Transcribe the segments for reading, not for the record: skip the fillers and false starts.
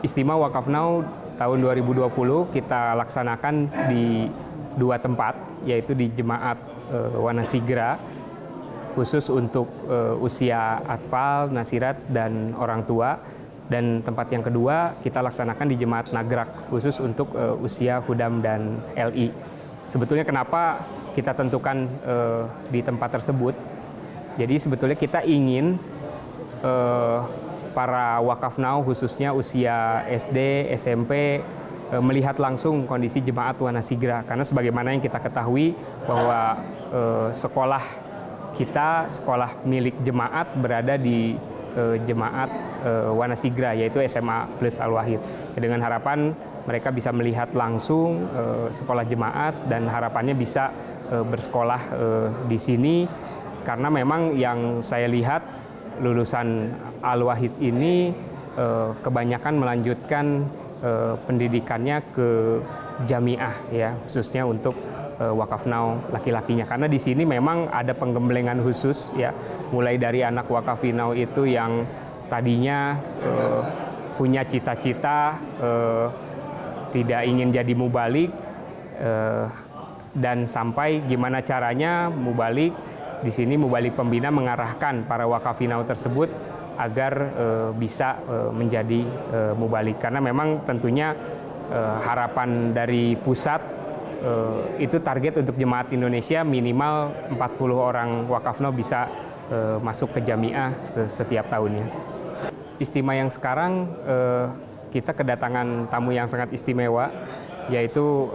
Istimewa Wakaf Now tahun 2020 kita laksanakan di 2 tempat, yaitu di Jemaat Wanasigra khusus untuk usia atfal, nasirat, dan orang tua. Dan tempat yang kedua kita laksanakan di Jemaat Nagrak khusus untuk usia hudam dan LI. Sebetulnya kenapa kita tentukan di tempat tersebut? Jadi sebetulnya kita ingin para Wakaf Now khususnya usia SD, SMP melihat langsung kondisi Jemaat Wanasigra, karena sebagaimana yang kita ketahui bahwa sekolah kita, sekolah milik jemaat berada di Jemaat Wanasigra, yaitu SMA Plus Al-Wahid. Dengan harapan mereka bisa melihat langsung sekolah jemaat dan harapannya bisa bersekolah di sini, karena memang yang saya lihat lulusan Al-Wahid ini kebanyakan melanjutkan pendidikannya ke jamiah, ya, khususnya untuk Wakaf Now laki-lakinya, karena di sini memang ada penggemblengan khusus, ya, mulai dari anak Wakaf Now itu yang tadinya punya cita-cita tidak ingin jadi mubalik, dan sampai gimana caranya mubalik. Di sini mubalik pembina mengarahkan para Wakaf Now tersebut agar bisa menjadi mubalik, karena memang tentunya harapan dari pusat itu target untuk jemaat Indonesia minimal 40 orang Wakaf Now bisa masuk ke jamiah setiap tahunnya. Istimewa yang sekarang kita kedatangan tamu yang sangat istimewa, yaitu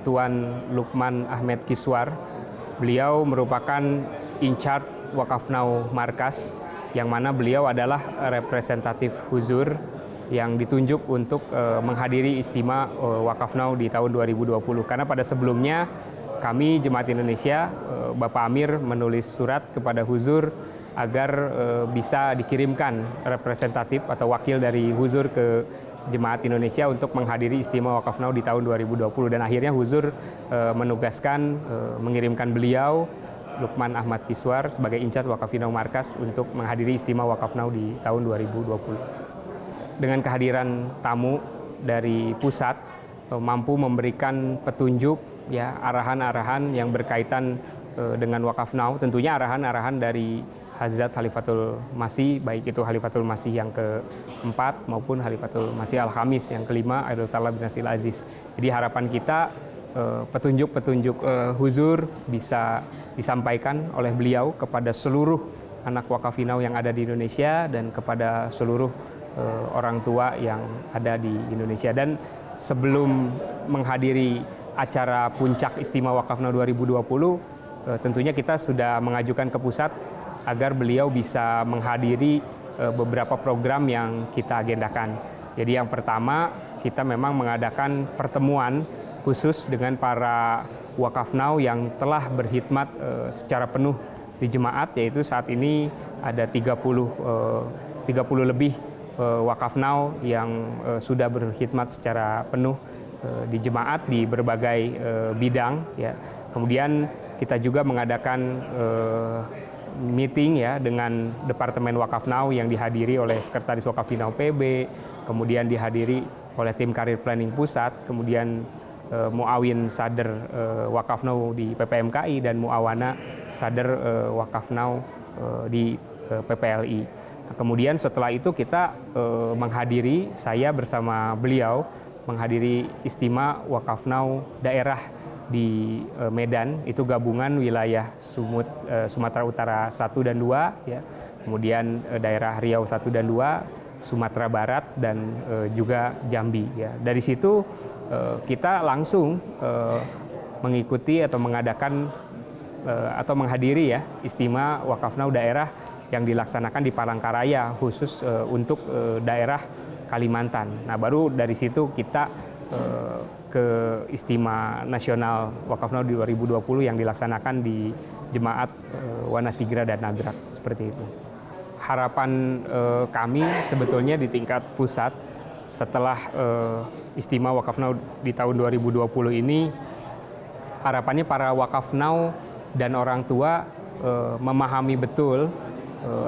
Tuan Lukman Ahmed Kiswar. Beliau merupakan in charge Wakaf Now Markas, yang mana beliau adalah representatif Huzur yang ditunjuk untuk menghadiri istimewa Wakaf Now di tahun 2020. Karena pada sebelumnya kami Jemaat Indonesia, Bapak Amir menulis surat kepada Huzur agar bisa dikirimkan representatif atau wakil dari Huzur ke Jemaat Indonesia untuk menghadiri istimewa Wakaf Now di tahun 2020, dan akhirnya Huzur menugaskan mengirimkan beliau Lukman Ahmad Kiswar sebagai in charge Wakaf Now Markas untuk menghadiri istimewa Wakaf Now di tahun 2020. Dengan kehadiran tamu dari pusat mampu memberikan petunjuk, ya, arahan-arahan yang berkaitan dengan Wakaf Now, tentunya arahan-arahan dari Hazrat Khalifatul Masih, baik itu Khalifatul Masih yang keempat maupun Khalifatul Masih Al-Khamis yang kelima, Aidillah bin Nasil Aziz. Jadi harapan kita petunjuk-petunjuk Huzur bisa disampaikan oleh beliau kepada seluruh anak Wakaf Now yang ada di Indonesia dan kepada seluruh orang tua yang ada di Indonesia. Dan sebelum menghadiri acara puncak Istimewa Wakaf Now 2020, tentunya kita sudah mengajukan ke pusat agar beliau bisa menghadiri beberapa program yang kita agendakan. Jadi yang pertama, kita memang mengadakan pertemuan khusus dengan para Wakaf Now yang telah berkhidmat secara penuh di jemaat, yaitu saat ini ada 30 lebih Wakaf Now yang sudah berkhidmat secara penuh di jemaat di berbagai bidang, ya. Kemudian kita juga mengadakan meeting, ya, dengan Departemen Wakaf Now yang dihadiri oleh Sekretaris Wakaf Now PB, kemudian dihadiri oleh tim karir planning pusat, kemudian Muawin Sadr Wakaf Now di PPMKI dan Muawana Sadr Wakaf Now di PPLI. Nah, kemudian setelah itu kita menghadiri, saya bersama beliau menghadiri istimewa Wakaf Now daerah di Medan, itu gabungan wilayah Sumatera Utara 1 dan 2, ya. Kemudian daerah Riau 1 dan 2, Sumatera Barat, dan juga Jambi, ya. Dari situ kita langsung mengikuti atau mengadakan atau menghadiri, ya, istimewa Wakaf Now daerah yang dilaksanakan di Palangkaraya khusus untuk daerah Kalimantan. Nah, baru dari situ kita ke istimewa nasional Wakaf Now di 2020 yang dilaksanakan di Jemaat Wanasigra dan Nagrak, seperti itu. Harapan kami sebetulnya di tingkat pusat setelah istimewa Wakaf Now di tahun 2020 ini, harapannya para Wakaf Now dan orang tua memahami betul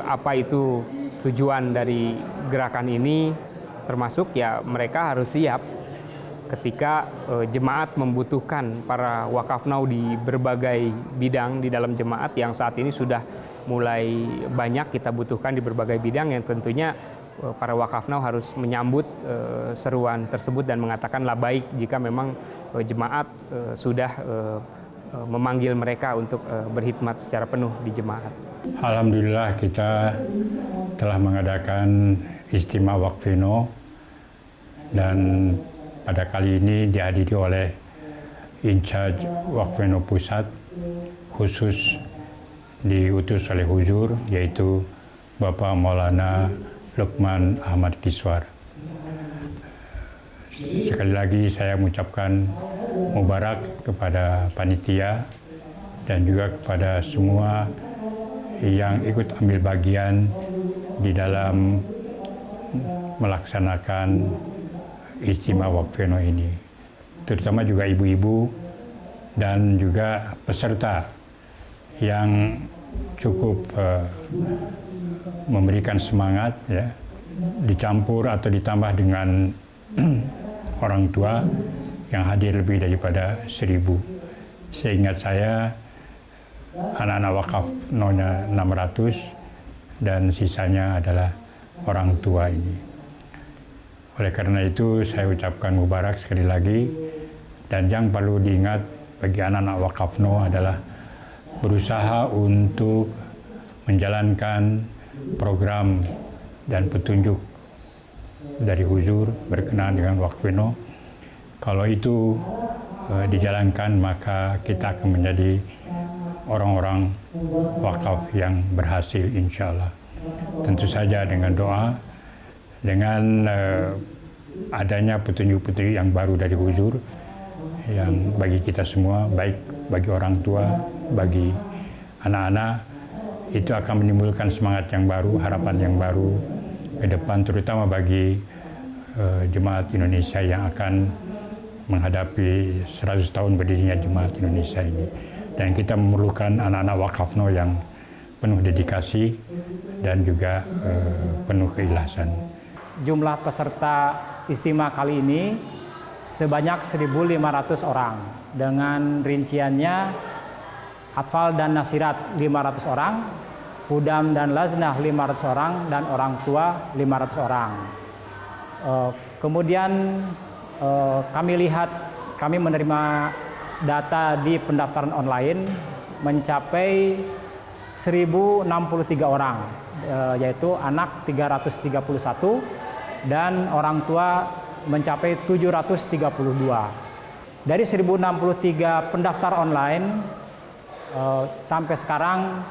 apa itu tujuan dari gerakan ini, termasuk ya mereka harus siap ketika jemaat membutuhkan para wakaf now di berbagai bidang di dalam jemaat yang saat ini sudah mulai banyak kita butuhkan di berbagai bidang, yang tentunya para wakaf now harus menyambut seruan tersebut dan mengatakan la baik jika memang jemaat sudah memanggil mereka untuk berkhidmat secara penuh di jemaat. Alhamdulillah kita telah mengadakan Istimewa Waqfino, dan pada kali ini dihadiri oleh In-charge Waqfino Pusat, khusus diutus oleh Huzur, yaitu Bapak Maulana Luqman Ahmad Kiswar. Sekali lagi saya mengucapkan mubarak kepada panitia dan juga kepada semua yang ikut ambil bagian di dalam melaksanakan Istimewa Waqfino ini, terutama juga ibu-ibu dan juga peserta yang cukup memberikan semangat, ya, dicampur atau ditambah dengan orang tua yang hadir lebih daripada 1.000. Seingat saya anak-anak wakaf nonya 600 dan sisanya adalah orang tua ini. Oleh karena itu saya ucapkan mubarak sekali lagi, dan yang perlu diingat bagi anak-anak wakaf no adalah berusaha untuk menjalankan program dan petunjuk dari Huzur berkenaan dengan Waqfino. Kalau itu dijalankan, maka kita akan menjadi orang-orang wakaf yang berhasil, insya Allah. Tentu saja dengan doa, dengan adanya petunjuk-petunjuk yang baru dari Huzur, yang bagi kita semua, baik bagi orang tua, bagi anak-anak, itu akan menimbulkan semangat yang baru, harapan yang baru ke depan, terutama bagi jemaat Indonesia yang akan menghadapi 100 tahun berdirinya jemaat Indonesia ini. Dan kita memerlukan anak-anak wakafno yang penuh dedikasi dan juga penuh keikhlasan. Jumlah peserta istimewa kali ini sebanyak 1.500 orang, dengan rinciannya atfal dan nasirat 500 orang, hudam dan laznah 500 orang, dan orang tua 500 orang. Kemudian kami menerima data di pendaftaran online mencapai 1.063 orang, yaitu anak 331 dan orang tua mencapai 732. Dari 1.063 pendaftar online, sampai sekarang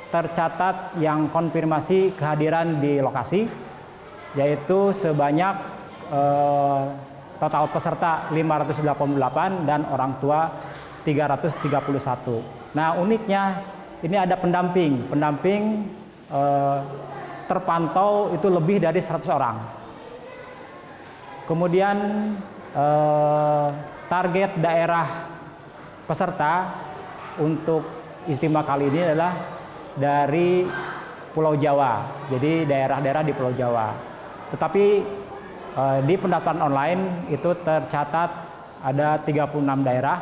tercatat yang konfirmasi kehadiran di lokasi, yaitu sebanyak total peserta 588 dan orang tua 331. Nah, uniknya ini ada pendamping terpantau itu lebih dari 100 orang. Kemudian target daerah peserta untuk istimewa kali ini adalah dari Pulau Jawa, jadi daerah-daerah di Pulau Jawa. Tetapi di pendaftaran online itu tercatat ada 36 daerah,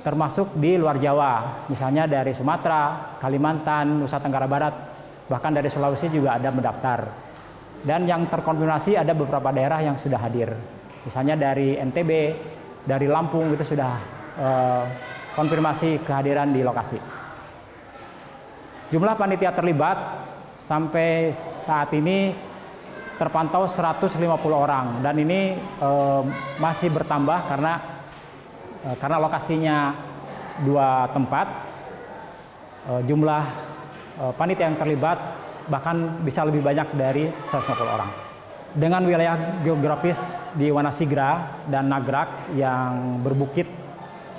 termasuk di luar Jawa, misalnya dari Sumatera, Kalimantan, Nusa Tenggara Barat, bahkan dari Sulawesi juga ada mendaftar. Dan yang terkonfirmasi ada beberapa daerah yang sudah hadir, misalnya dari NTB, dari Lampung, itu sudah konfirmasi kehadiran di lokasi. Jumlah panitia terlibat sampai saat ini terpantau 150 orang, dan ini masih bertambah karena lokasinya 2 tempat. Jumlah panitia yang terlibat bahkan bisa lebih banyak dari 150 orang. Dengan wilayah geografis di Wanasigra dan Nagrak yang berbukit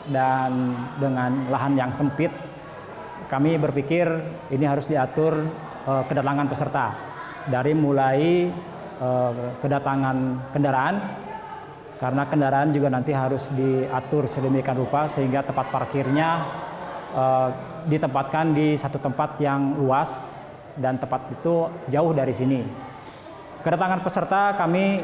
dan dengan lahan yang sempit, kami berpikir ini harus diatur kedatangan peserta, dari mulai kedatangan kendaraan, karena kendaraan juga nanti harus diatur sedemikian rupa sehingga tempat parkirnya ditempatkan di satu tempat yang luas dan tempat itu jauh dari sini. Kedatangan peserta kami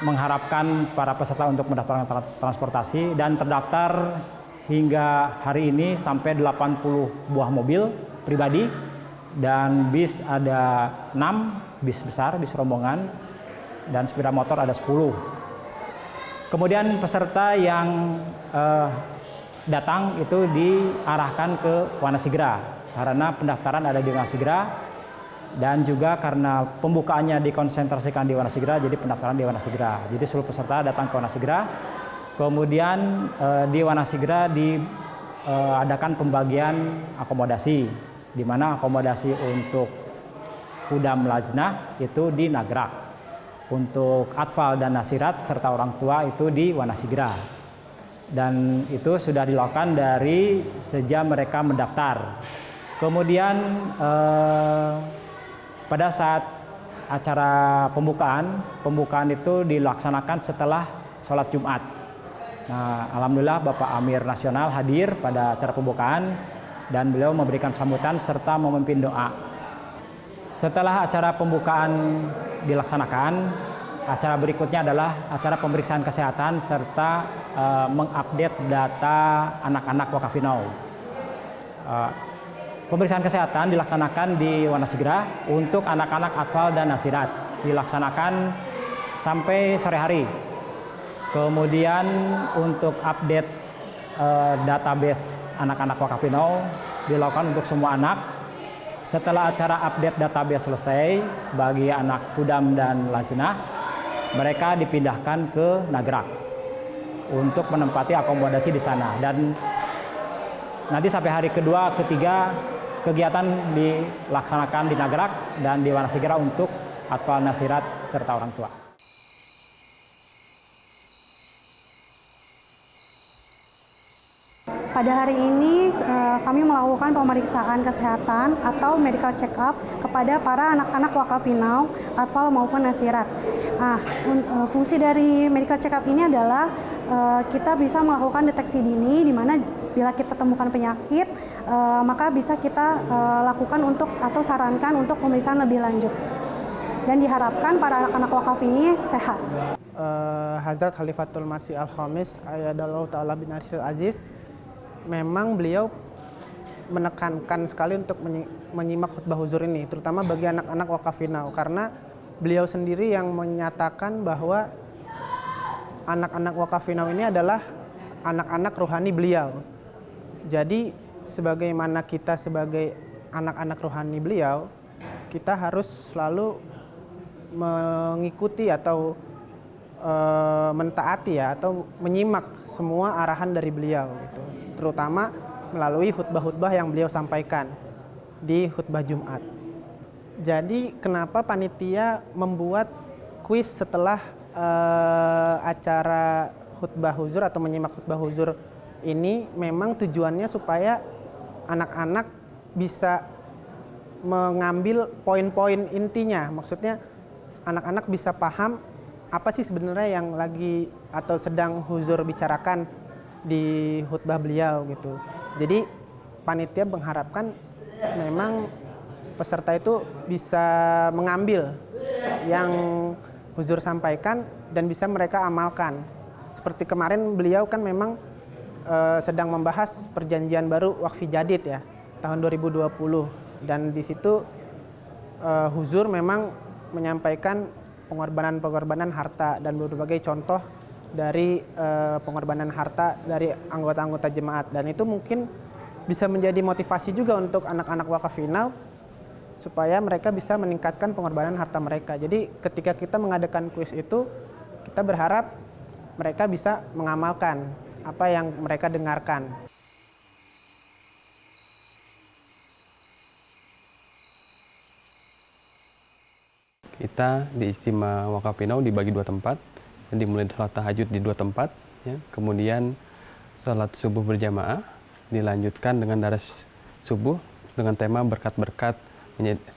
mengharapkan para peserta untuk mendaftarkan transportasi dan terdaftar hingga hari ini sampai 80 buah mobil pribadi dan bis ada 6 bis besar, bis rombongan, dan sepeda motor ada 10. Kemudian peserta yang datang itu diarahkan ke Wanasigra karena pendaftaran ada di Wanasigra. Dan juga karena pembukaannya dikonsentrasikan di Wanasigra, jadi pendaftaran di Wanasigra. Jadi seluruh peserta datang ke Wanasigra. Kemudian di Wanasigra diadakan pembagian akomodasi, di mana akomodasi untuk Hudam Laznah itu di Nagrak. Untuk Atfal dan Nasirat serta orang tua itu di Wanasigra. Dan itu sudah dilakukan dari sejak mereka mendaftar. Kemudian pada saat acara pembukaan itu dilaksanakan setelah sholat Jumat. Nah, alhamdulillah Bapak Amir Nasional hadir pada acara pembukaan dan beliau memberikan sambutan serta memimpin doa. Setelah acara pembukaan dilaksanakan, acara berikutnya adalah acara pemeriksaan kesehatan serta mengupdate data anak-anak Wakafinau. Pemeriksaan kesehatan dilaksanakan di Wanasigra untuk anak-anak Atfal dan Nasirat. Dilaksanakan sampai sore hari. Kemudian untuk update database anak-anak Wakafinau dilakukan untuk semua anak. Setelah acara update database selesai bagi anak Hudam dan Laznah, mereka dipindahkan ke Nagrak untuk menempati akomodasi di sana. Dan nanti sampai hari kedua, ketiga, kegiatan dilaksanakan di Nagrak dan di Wanasigra untuk Atfal, Nasirat, serta orang tua. Pada hari ini kami melakukan pemeriksaan kesehatan atau medical check-up kepada para anak-anak Wakafinau, Atfal maupun Nasirat. Nah, fungsi dari medical check-up ini adalah kita bisa melakukan deteksi dini di mana bila kita temukan penyakit, maka bisa kita lakukan atau sarankan untuk pemeriksaan lebih lanjut. Dan diharapkan para anak-anak wakaf ini sehat. Hazrat Khalifatul Masih Al-Khamis Ayadallahu Ta'ala bin Arsyil Aziz, memang beliau menekankan sekali untuk menyimak khutbah huzur ini, terutama bagi anak-anak Wakafinau, karena beliau sendiri yang menyatakan bahwa anak-anak Wakafinau ini adalah anak-anak rohani beliau. Jadi sebagaimana kita sebagai anak-anak rohani beliau, kita harus selalu mengikuti atau mentaati atau menyimak semua arahan dari beliau gitu. Terutama melalui khutbah-khutbah yang beliau sampaikan di khutbah Jumat. Jadi kenapa panitia membuat kuis setelah acara khutbah huzur atau menyimak khutbah huzur ini, memang tujuannya supaya anak-anak bisa mengambil poin-poin intinya. Maksudnya anak-anak bisa paham apa sih sebenarnya yang lagi atau sedang huzur bicarakan di khutbah beliau gitu. Jadi panitia mengharapkan memang peserta itu bisa mengambil yang huzur sampaikan dan bisa mereka amalkan. Seperti kemarin beliau kan memang sedang membahas perjanjian baru Waqfi Jadid ya, tahun 2020, dan di situ huzur memang menyampaikan pengorbanan-pengorbanan harta dan berbagai contoh dari pengorbanan harta dari anggota-anggota jemaat, dan itu mungkin bisa menjadi motivasi juga untuk anak-anak Wakafinau supaya mereka bisa meningkatkan pengorbanan harta mereka. Jadi ketika kita mengadakan kuis itu, kita berharap mereka bisa mengamalkan apa yang mereka dengarkan. Kita di Istimewa Wakafinau dibagi 2 tempat, dimulai sholat tahajud di 2 tempat, ya. Kemudian sholat subuh berjamaah, dilanjutkan dengan daras subuh dengan tema berkat-berkat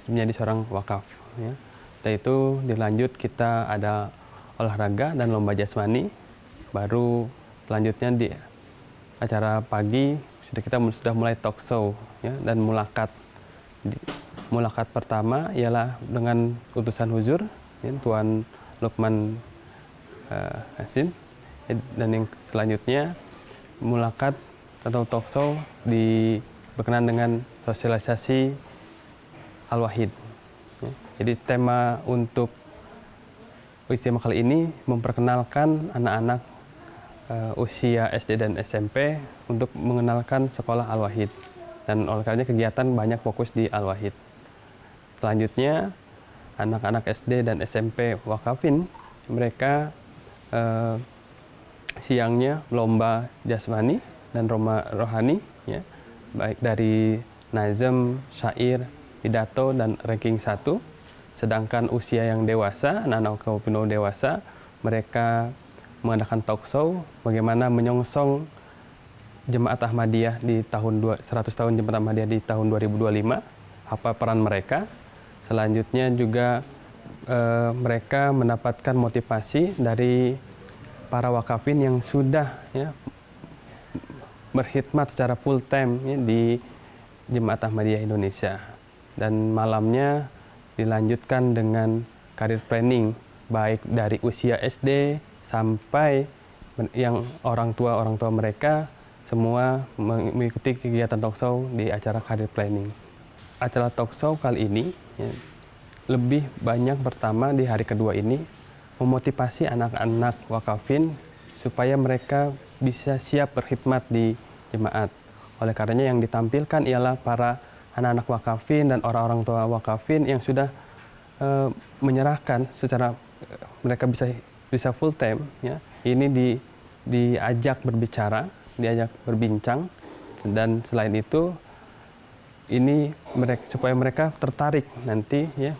menjadi seorang wakaf. Ya. Setelah itu dilanjut kita ada olahraga dan lomba jasmani, baru selanjutnya di acara pagi kita sudah mulai talk show ya, dan mulakat. Mulakat pertama ialah dengan utusan huzur, ya, Tuan Lukman Hasin. Dan yang selanjutnya mulakat atau talkshow berkenaan dengan sosialisasi Al-Wahid. Jadi tema untuk istimewa kali ini memperkenalkan anak-anak usia SD dan SMP untuk mengenalkan sekolah Al-Wahid. Dan oleh karenanya kegiatan banyak fokus di Al-Wahid. Selanjutnya, anak-anak SD dan SMP Wakafin, mereka siangnya lomba jasmani dan rohani, ya, baik dari nazm, syair, pidato, dan ranking 1. Sedangkan usia yang dewasa, anak-anak Wakafin dewasa, mereka mengadakan talk show bagaimana menyongsong Jemaat Ahmadiyah di tahun 100 tahun Jemaat Ahmadiyah di tahun 2025, apa peran mereka. Selanjutnya juga mereka mendapatkan motivasi dari para wakafin yang sudah, ya, berkhidmat secara full time, ya, di Jemaat Ahmadiyah Indonesia. Dan malamnya dilanjutkan dengan career planning baik dari usia SD sampai yang orang tua mereka semua mengikuti kegiatan talkshow di acara career planning. Acara talkshow kali ini, ya, lebih banyak pertama di hari kedua ini memotivasi anak-anak wakafin supaya mereka bisa siap berkhidmat di jemaat. Oleh karenanya yang ditampilkan ialah para anak-anak wakafin dan orang-orang tua wakafin yang sudah menyerahkan secara mereka bisa full time, ya. Ini diajak berbicara, diajak berbincang, dan selain itu ini supaya mereka tertarik nanti, ya,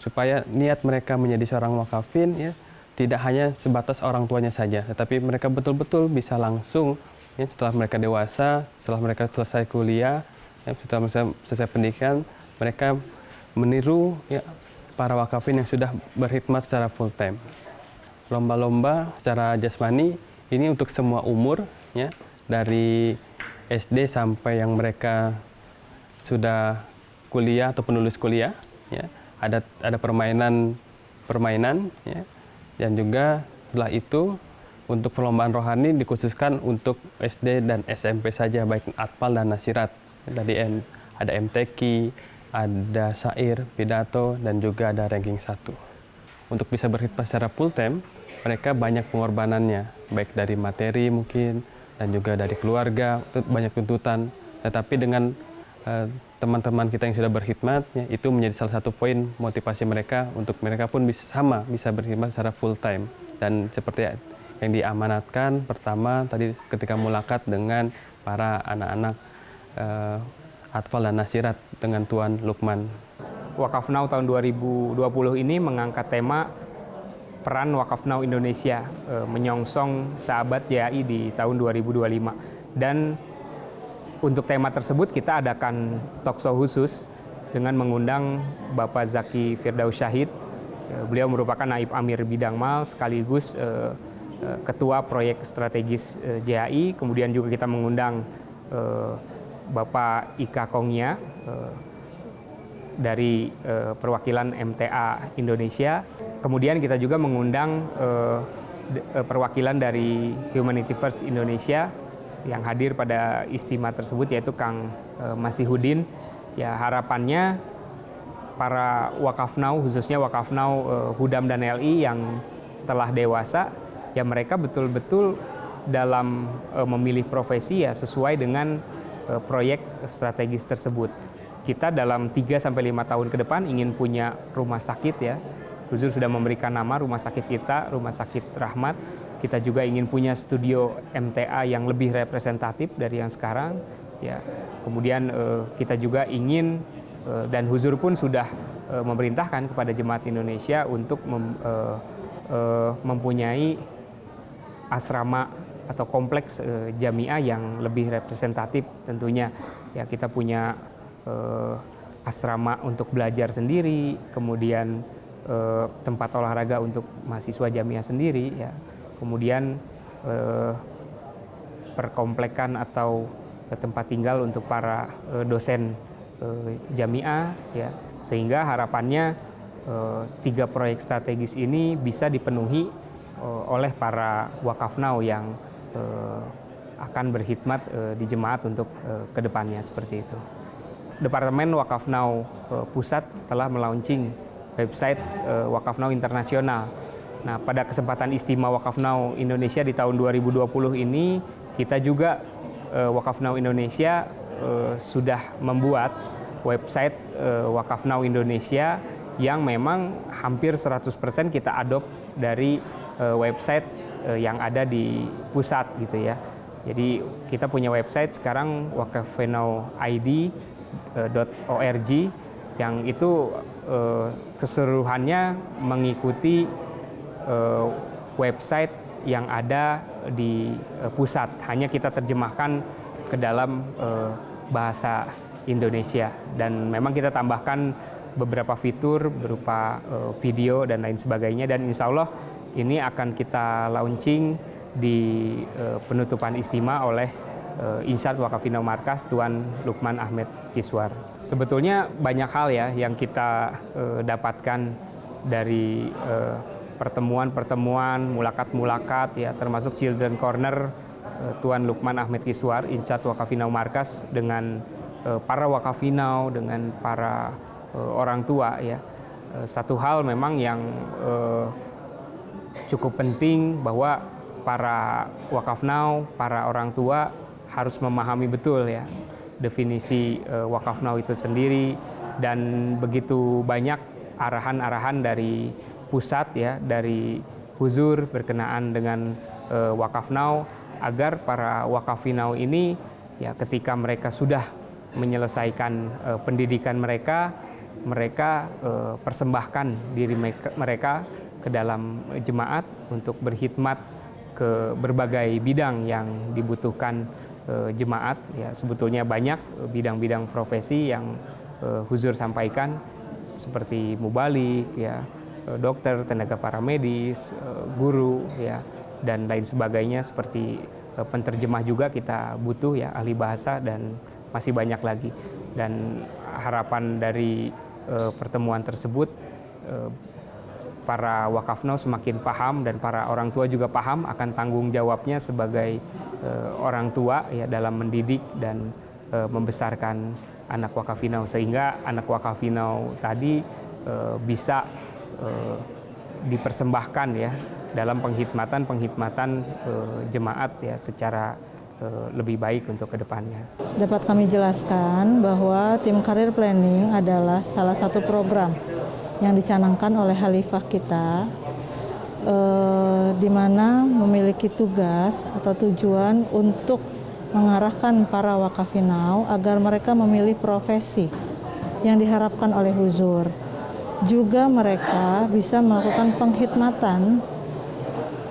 supaya niat mereka menjadi seorang wakafin, ya, tidak hanya sebatas orang tuanya saja, tetapi mereka betul-betul bisa langsung, ya, setelah mereka dewasa, setelah mereka selesai kuliah, ya, setelah mereka selesai pendidikan, mereka meniru, ya, para wakafin yang sudah berkhidmat secara full time. Lomba-lomba secara jasmani ini untuk semua umur, ya, dari SD sampai yang mereka sudah kuliah atau penulis kuliah, ya. Ada permainan, ya. Dan juga setelah itu untuk perlombaan rohani dikhususkan untuk SD dan SMP saja, baik atfal dan nasirat. Tadi ada MTQ, ada syair, pidato, dan juga ada ranking 1. Untuk bisa berkhidmat secara full time, mereka banyak pengorbanannya, baik dari materi mungkin, dan juga dari keluarga, banyak tuntutan. Tetapi dengan teman-teman kita yang sudah berkhidmat, ya, itu menjadi salah satu poin motivasi mereka untuk mereka pun bisa berkhidmat secara full time. Dan seperti yang diamanatkan pertama tadi ketika mulakat dengan para anak-anak atfal dan nasirat dengan Tuan Lukman. Wakaf Now tahun 2020 ini mengangkat tema peran Wakaf Now Indonesia menyongsong sahabat JAI di tahun 2025. Dan untuk tema tersebut kita adakan talkshow khusus dengan mengundang Bapak Zaki Firdaus Syahid. Beliau merupakan Naib Amir Bidang Mal sekaligus Ketua Proyek Strategis JAI. Kemudian juga kita mengundang Bapak Ika Kongya dari perwakilan MTA Indonesia. Kemudian kita juga mengundang perwakilan dari Humanity First Indonesia yang hadir pada istimewa tersebut, yaitu Kang Masihudin. Ya, harapannya para Wakaf Now, khususnya Wakaf Now Hudam dan LI yang telah dewasa, ya mereka betul-betul dalam memilih profesi, ya sesuai dengan proyek strategis tersebut. Kita dalam 3-5 tahun ke depan ingin punya rumah sakit, ya. Gus Dur sudah memberikan nama rumah sakit kita, Rumah Sakit Rahmat. Kita juga ingin punya studio MTA yang lebih representatif dari yang sekarang, ya. Kemudian kita juga ingin dan Gus Dur pun sudah memerintahkan kepada Jemaat Indonesia untuk mempunyai asrama atau kompleks jamiah yang lebih representatif tentunya. Ya, kita punya asrama untuk belajar sendiri, kemudian tempat olahraga untuk mahasiswa jamiah sendiri, ya. Kemudian perkomplekan atau tempat tinggal untuk para dosen jamiah, ya. Sehingga harapannya 3 proyek strategis ini bisa dipenuhi oleh para wakaf now yang akan berkhidmat di jemaat untuk kedepannya seperti itu. Departemen Wakaf Now Pusat telah melaunching website Wakaf Now Internasional. Nah, pada kesempatan istimewa Wakaf Now Indonesia di tahun 2020 ini, kita juga Wakaf Now Indonesia sudah membuat website Wakaf Now Indonesia yang memang hampir 100% kita adopt dari website yang ada di pusat gitu ya. Jadi kita punya website sekarang wakafnow.id.org yang itu keseluruhannya mengikuti website yang ada di pusat. Hanya kita terjemahkan ke dalam bahasa Indonesia dan memang kita tambahkan beberapa fitur berupa video dan lain sebagainya, dan insya Allah ini akan kita launching di penutupan istimewa oleh Insyad Wakafinau Markas Tuan Lukman Ahmed Kiswar. Sebetulnya banyak hal ya yang kita dapatkan dari pertemuan-pertemuan, mulakat-mulakat ya, termasuk Children Corner Tuan Lukman Ahmed Kiswar, Insyad Wakafinau Markas dengan para wakafinau, dengan para orang tua ya. Satu hal memang yang cukup penting bahwa para wakafnau, para orang tua harus memahami betul ya definisi wakafnau itu sendiri, dan begitu banyak arahan-arahan dari pusat ya, dari Huzur berkenaan dengan wakafnau agar para wakafinau ini ya ketika mereka sudah menyelesaikan pendidikan mereka persembahkan diri mereka ke dalam jemaat untuk berkhidmat ke berbagai bidang yang dibutuhkan jemaat ya. Sebetulnya banyak bidang-bidang profesi yang Huzur sampaikan seperti mubalik ya, dokter, tenaga paramedis, guru ya, dan lain sebagainya, seperti penterjemah juga kita butuh ya, ahli bahasa, dan masih banyak lagi. Dan harapan dari pertemuan tersebut para wakafnau semakin paham dan para orang tua juga paham akan tanggung jawabnya sebagai orang tua ya dalam mendidik dan membesarkan anak wakafinau, sehingga anak wakafinau tadi bisa dipersembahkan ya dalam penghidmatan jemaat ya secara lebih baik untuk kedepannya. Dapat kami jelaskan bahwa tim Career Planning adalah salah satu program yang dicanangkan oleh Khalifah kita, di mana memiliki tugas atau tujuan untuk mengarahkan para wakafinau agar mereka memilih profesi yang diharapkan oleh Huzur. Juga mereka bisa melakukan penghidmatan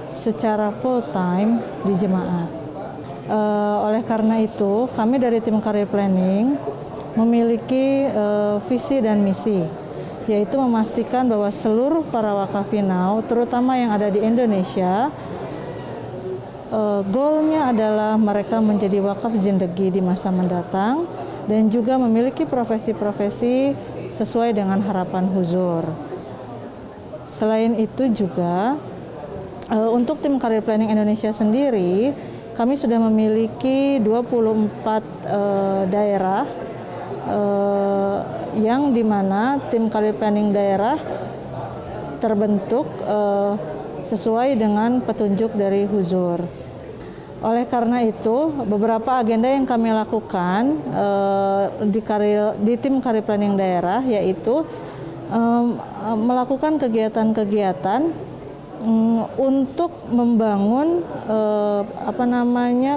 secara full time di jemaat. Oleh karena itu, kami dari tim Career Planning memiliki visi dan misi, yaitu memastikan bahwa seluruh para wakafinau, terutama yang ada di Indonesia, goalnya adalah mereka menjadi wakaf zindagi di masa mendatang dan juga memiliki profesi-profesi sesuai dengan harapan Huzur. Selain itu juga, untuk tim Career Planning Indonesia sendiri, kami sudah memiliki 24 daerah yang dimana tim Career Planning daerah terbentuk sesuai dengan petunjuk dari Huzur. Oleh karena itu, beberapa agenda yang kami lakukan di tim Career Planning daerah yaitu melakukan kegiatan-kegiatan untuk membangun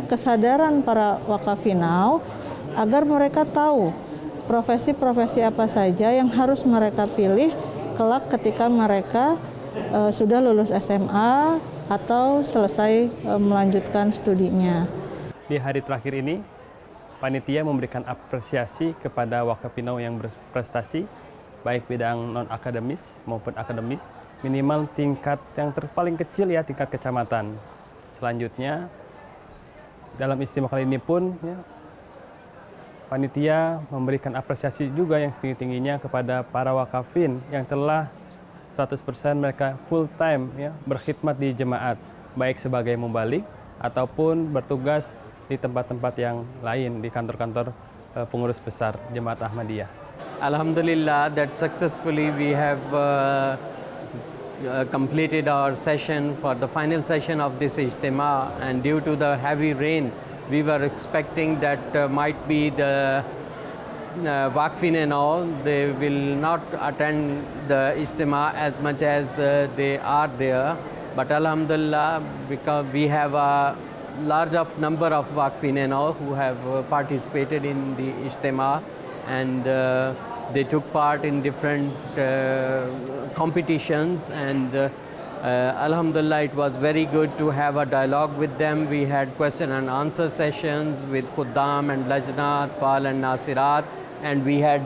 kesadaran para wakafinau agar mereka tahu profesi-profesi apa saja yang harus mereka pilih kelak ketika mereka sudah lulus SMA atau selesai melanjutkan studinya. Di hari terakhir ini, panitia memberikan apresiasi kepada wakafinau yang berprestasi, baik bidang non-akademis maupun akademis, minimal tingkat yang paling kecil ya, tingkat kecamatan. Selanjutnya, dalam istimewa kali ini pun ya, panitia memberikan apresiasi juga yang setinggi-tingginya kepada para wakafin yang telah 100% mereka full time ya berkhidmat di jemaat, baik sebagai mubalik ataupun bertugas di tempat-tempat yang lain di kantor-kantor pengurus besar Jemaat Ahmadiyah. Alhamdulillah that successfully we have completed our session for the final session of this Ijtima, and due to the heavy rain we were expecting that might be the Waqfin and all, they will not attend the Ijtima as much as they are there, but Alhamdulillah, because we have a large of number of Waqfin and all who have participated in the Ijtima, and they took part in different competitions, and Alhamdulillah, it was very good to have a dialogue with them. We had question and answer sessions with Khuddam and Lajna, Atfal and Nasirat, and we had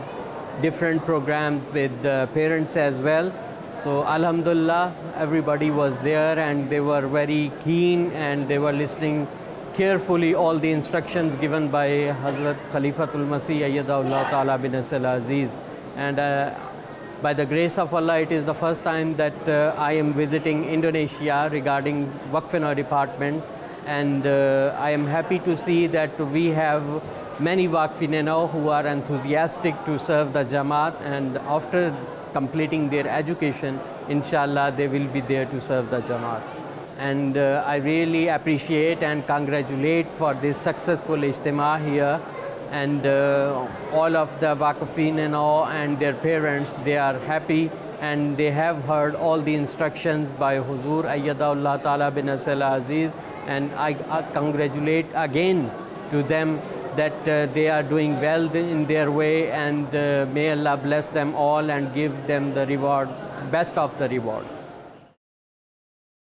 different programs with parents as well. So Alhamdulillah, everybody was there and they were very keen and they were listening carefully all the instructions given by Hazrat Khalifatul Masih Ayyadahullah Ta'ala bin Nasr Aziz. And by the grace of Allah, it is the first time that I am visiting Indonesia regarding Waqf department, and I am happy to see that we have many Waqfin who are enthusiastic to serve the Jamaat, and after completing their education, inshallah, they will be there to serve the Jamaat. And I really appreciate and congratulate for this successful Ijtima here. And all of the Waqfin and their parents, they are happy and they have heard all the instructions by Huzur Ayyadahullah Ta'ala bin Nasr Aziz. And I congratulate again to them that they are doing well in their way, and may Allah bless them all and give them the reward, best of the reward.